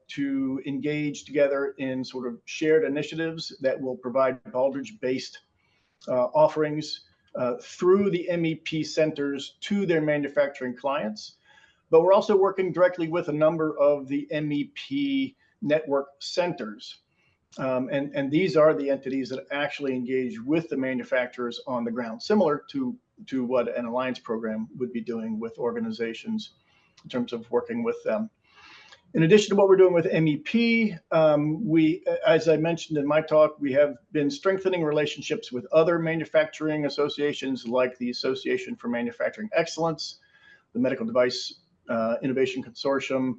to engage together in sort of shared initiatives that will provide Baldrige-based offerings through the MEP centers to their manufacturing clients. But we're also working directly with a number of the MEP network centers. And these are the entities that actually engage with the manufacturers on the ground, similar to what an alliance program would be doing with organizations in terms of working with them. In addition to what we're doing with MEP, as I mentioned in my talk, we have been strengthening relationships with other manufacturing associations like the Association for Manufacturing Excellence, the Medical Device Innovation Consortium,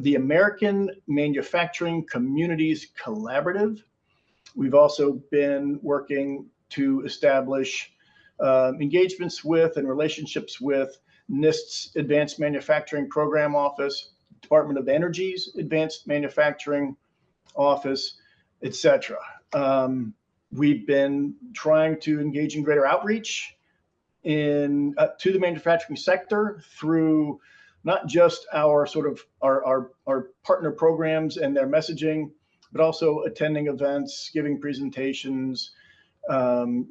the American Manufacturing Communities Collaborative. We've also been working to establish engagements with and relationships with NIST's Advanced Manufacturing Program Office, Department of Energy's Advanced Manufacturing Office, etc. We've been trying to engage in greater outreach to the manufacturing sector through not just our sort of our partner programs and their messaging, but also attending events, giving presentations,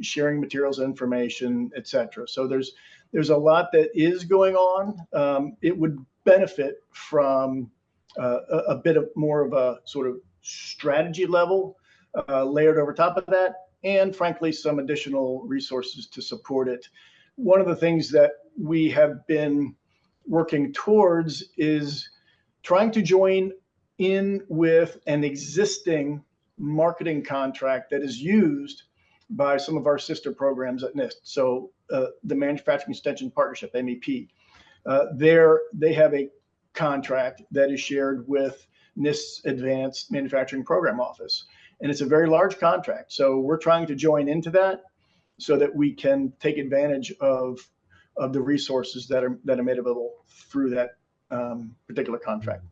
sharing materials, information, etc. So there's a lot that is going on. It would benefit from a bit of more of a sort of strategy level layered over top of that, and frankly, some additional resources to support it. One of the things that we have been working towards is trying to join in with an existing marketing contract that is used by some of our sister programs at NIST. So the Manufacturing Extension Partnership, MEP, they have a contract that is shared with NIST's Advanced Manufacturing Program Office. And it's a very large contract. So we're trying to join into that so that we can take advantage of the resources that are made available through that particular contract.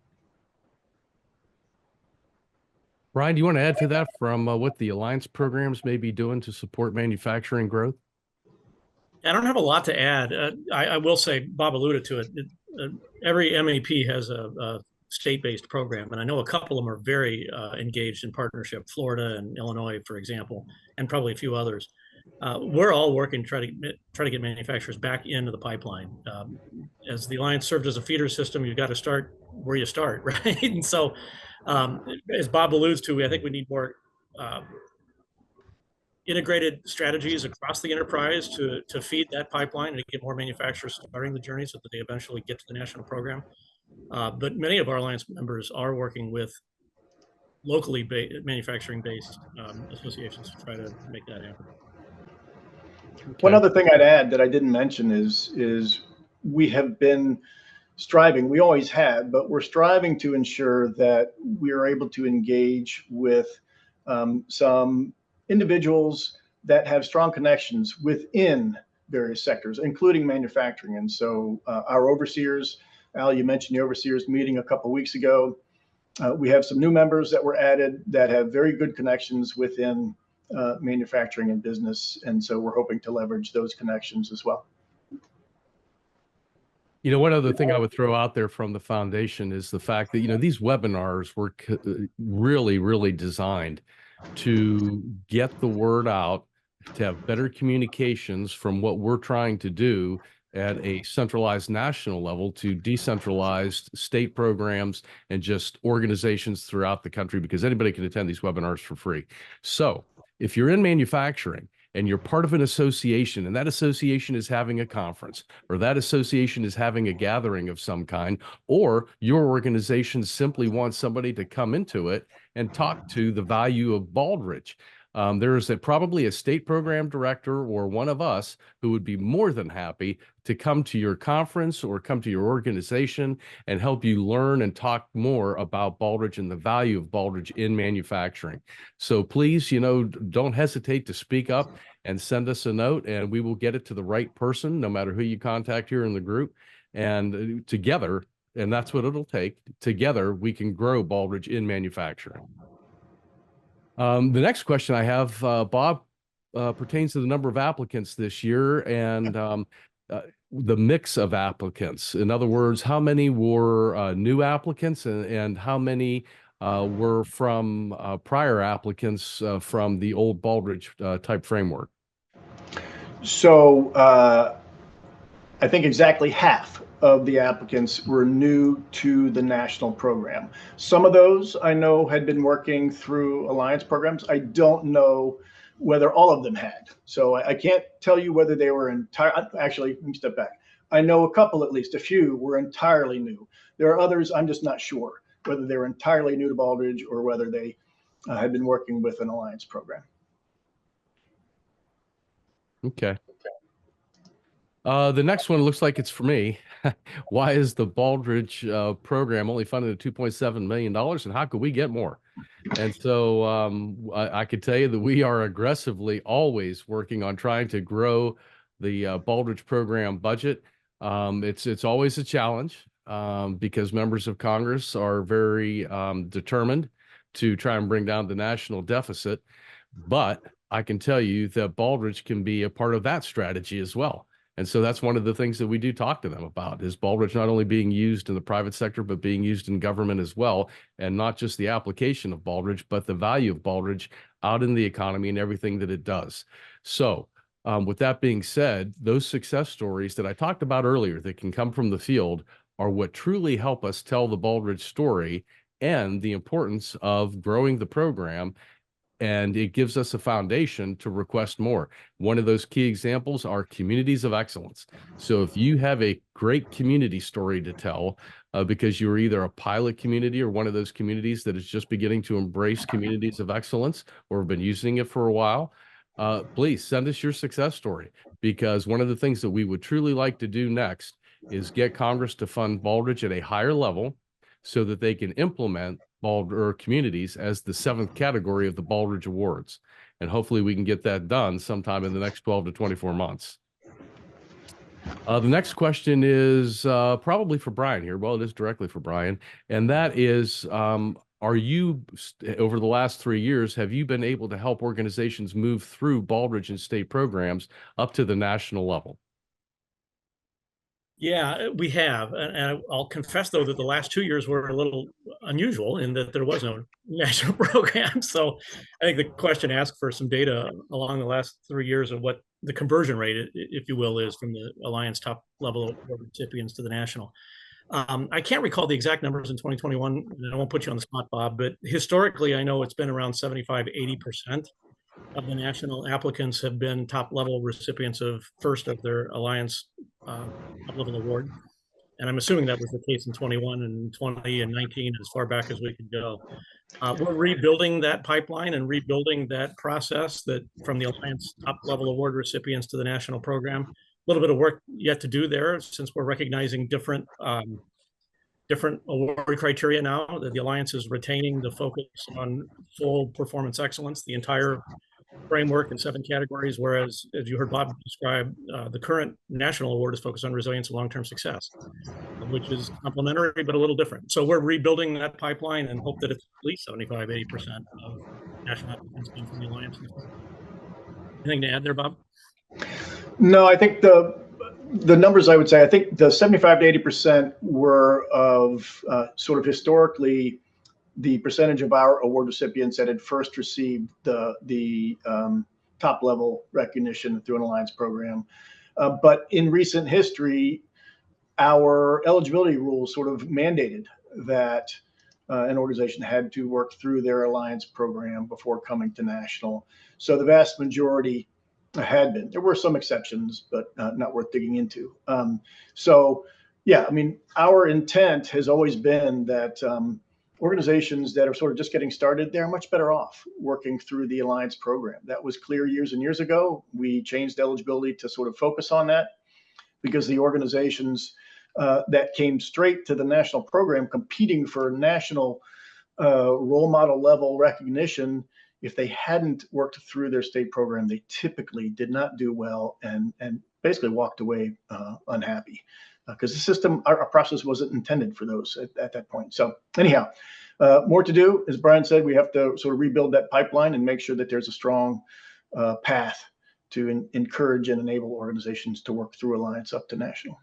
Brian, do you want to add to that from what the alliance programs may be doing to support manufacturing growth? I don't have a lot to add. I will say, Bob alluded to it. Every MEP has a state-based program, and I know a couple of them are very engaged in partnership, Florida and Illinois, for example, and probably a few others. We're all working to try to get manufacturers back into the pipeline. As the alliance served as a feeder system, you've got to start where you start, right? And so, as Bob alludes to, I think we need more integrated strategies across the enterprise to feed that pipeline and to get more manufacturers starting the journey so that they eventually get to the national program. But many of our alliance members are working with locally manufacturing-based associations to try to make that happen. One Okay. other thing I'd add that I didn't mention is we have been striving, we always have, but we're striving to ensure that we are able to engage with some individuals that have strong connections within various sectors, including manufacturing. And so our overseers, Al, you mentioned the overseers meeting a couple of weeks ago. We have some new members that were added that have very good connections within manufacturing and business. And so we're hoping to leverage those connections as well. You know, one other thing I would throw out there from the foundation is the fact that, you know, these webinars were really, really designed to get the word out, to have better communications from what we're trying to do at a centralized national level to decentralized state programs and just organizations throughout the country, because anybody can attend these webinars for free. So if you're in manufacturing and you're part of an association, and that association is having a conference, or that association is having a gathering of some kind, or your organization simply wants somebody to come into it and talk to the value of Baldrige, there is probably a state program director or one of us who would be more than happy to come to your conference or come to your organization and help you learn and talk more about Baldrige and the value of Baldrige in manufacturing. So please, you know, don't hesitate to speak up and send us a note, and we will get it to the right person, no matter who you contact here in the group. And together, and that's what it'll take, together we can grow Baldrige in manufacturing. The next question I have, Bob, pertains to the number of applicants this year and the mix of applicants. In other words, how many were new applicants and how many were from prior applicants from the old Baldrige type framework? So I think exactly half of the applicants were new to the national program. Some of those I know had been working through alliance programs. I don't know whether all of them had. So I can't tell you whether they were actually, let me step back. I know a couple, at least a few, were entirely new. There are others, I'm just not sure whether they were entirely new to Baldrige or whether they had been working with an alliance program. Okay. The next one looks like it's for me. Why is the Baldrige program only funded at $2.7 million, and how could we get more? And so I could tell you that we are aggressively always working on trying to grow the Baldrige program budget. It's always a challenge because members of Congress are very determined to try and bring down the national deficit. But I can tell you that Baldrige can be a part of that strategy as well. And so that's one of the things that we do talk to them about, is Baldrige not only being used in the private sector, but being used in government as well. And not just the application of Baldrige, but the value of Baldrige out in the economy and everything that it does. So with that being said, those success stories that I talked about earlier that can come from the field are what truly help us tell the Baldrige story and the importance of growing the program. And it gives us a foundation to request more. One of those key examples are communities of excellence. So if you have a great community story to tell, because you're either a pilot community or one of those communities that is just beginning to embrace communities of excellence or have been using it for a while, please send us your success story. Because one of the things that we would truly like to do next is get Congress to fund Baldrige at a higher level so that they can implement Baldrige communities as the 7th category of the Baldrige Awards. And hopefully we can get that done sometime in the next 12 to 24 months. The next question is probably for Brian here. Well, it is directly for Brian. And that is, are you, over the last 3 years, have you been able to help organizations move through Baldrige and state programs up to the national level? Yeah, we have. And I'll confess, though, that the last 2 years were a little unusual in that there was no national program. So I think the question asked for some data along the last 3 years of what the conversion rate, if you will, is from the Alliance top level recipients to the national. I can't recall the exact numbers in 2021, and I won't put you on the spot, Bob, but historically, I know it's been around 75, 80% of the national applicants have been top level recipients of first of their Alliance top level award. And I'm assuming that was the case in 21 and 20 and 19, as far back as we could go. We're rebuilding that pipeline and rebuilding that process that from the Alliance top level award recipients to the national program. A little bit of work yet to do there, since we're recognizing different award criteria now, that the Alliance is retaining the focus on full performance excellence, the entire framework in 7 categories, whereas, as you heard Bob describe, the current national award is focused on resilience and long-term success, which is complementary but a little different. So we're rebuilding that pipeline and hope that it's at least 75–80% of national applicants come from the Alliance. Anything to add there, Bob? No, I think the numbers, I would say, I think the 75–80% were of sort of historically the percentage of our award recipients that had first received the top level recognition through an Alliance program. But in recent history, our eligibility rules sort of mandated that an organization had to work through their Alliance program before coming to national. So the vast majority had been. There were some exceptions, but not worth digging into. So yeah, I mean, our intent has always been that organizations that are sort of just getting started, they're much better off working through the Alliance program. That was clear years and years ago. We changed eligibility to sort of focus on that, because the organizations that came straight to the national program competing for national role model level recognition, if they hadn't worked through their state program, they typically did not do well and basically walked away unhappy, because the system, our process wasn't intended for those at that point. So anyhow, more to do. As Brian said, we have to sort of rebuild that pipeline and make sure that there's a strong path to encourage and enable organizations to work through Alliance up to national.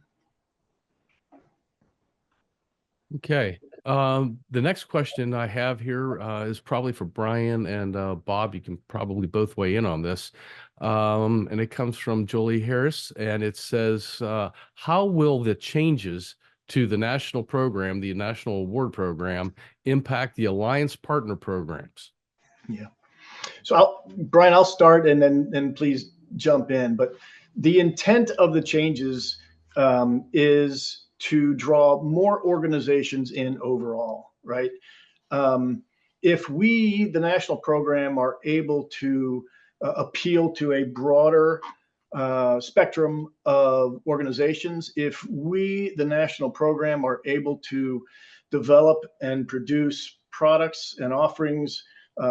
Okay. The next question I have here is probably for Brian and Bob. You can probably both weigh in on this. And it comes from Jolie Harris, and it says, how will the changes to the national program, the national award program, impact the Alliance partner programs? Yeah. So Brian, I'll start and then please jump in. But the intent of the changes is to draw more organizations in overall, right? If we, the national program, are able to appeal to a broader spectrum of organizations, if we, the national program, are able to develop and produce products and offerings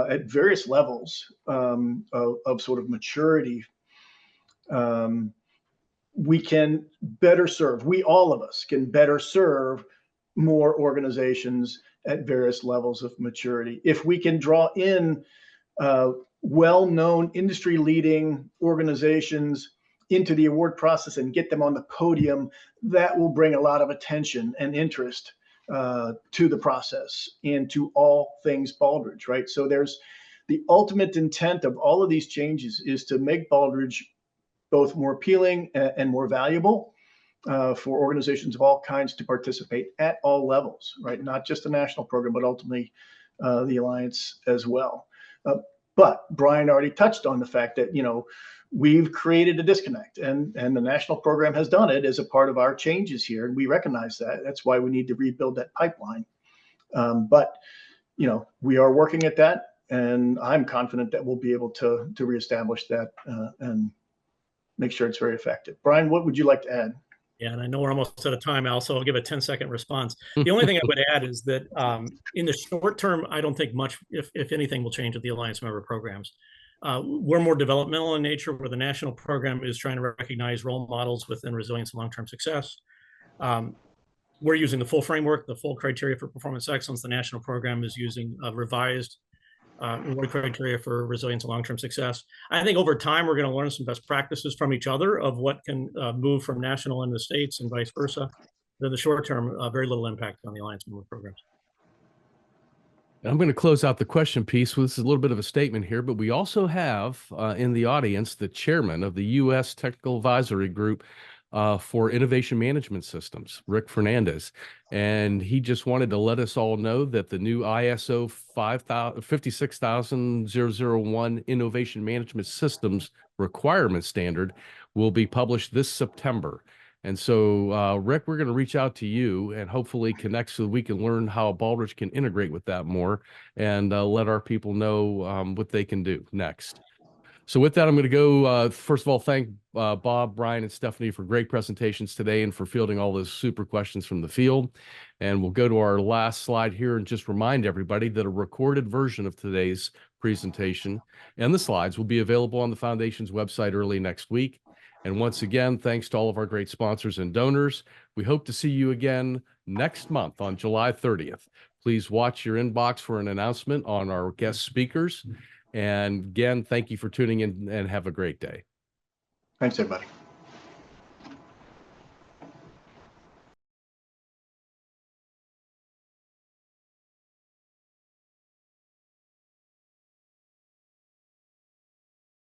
at various levels of sort of maturity, we can better serve, all of us can better serve more organizations at various levels of maturity. If we can draw in well-known industry-leading organizations into the award process and get them on the podium, that will bring a lot of attention and interest to the process and to all things Baldrige, right? So there's the ultimate intent of all of these changes is to make Baldrige both more appealing and more valuable for organizations of all kinds to participate at all levels, right? Not just the national program, but ultimately the Alliance as well. But Brian already touched on the fact that, you know, we've created a disconnect, and the national program has done it as a part of our changes here, and we recognize that. That's why we need to rebuild that pipeline. But, you know, we are working at that, and I'm confident that we'll be able to reestablish that and make sure it's very effective. Brian, what would you like to add? Yeah, and I know we're almost out of time, Al, so I'll give a 10-second response. The only thing I would add is that in the short term, I don't think much, if anything, will change with the Alliance member programs. We're more developmental in nature, where the national program is trying to recognize role models within resilience and long-term success. We're using the full framework, the full criteria for performance excellence. The national program is using a revised award criteria for resilience and long-term success. I think over time, we're going to learn some best practices from each other of what can move from national into the states and vice versa. In the short term, very little impact on the Alliance member programs. I'm going to close out the question piece with this is a little bit of a statement here, but we also have in the audience the chairman of the U.S. Technical Advisory Group for Innovation Management Systems, Rick Fernandez. And he just wanted to let us all know that the new ISO 56001 Innovation Management Systems Requirement Standard will be published this September. And so, Rick, we're going to reach out to you and hopefully connect so that we can learn how Baldrige can integrate with that more and let our people know what they can do next. So with that, I'm going to go, first of all, thank Bob, Brian, and Stephanie for great presentations today and for fielding all those super questions from the field. And we'll go to our last slide here and just remind everybody that a recorded version of today's presentation and the slides will be available on the Foundation's website early next week. And once again, thanks to all of our great sponsors and donors. We hope to see you again next month on July 30th. Please watch your inbox for an announcement on our guest speakers. And again, thank you for tuning in and have a great day. Thanks, everybody.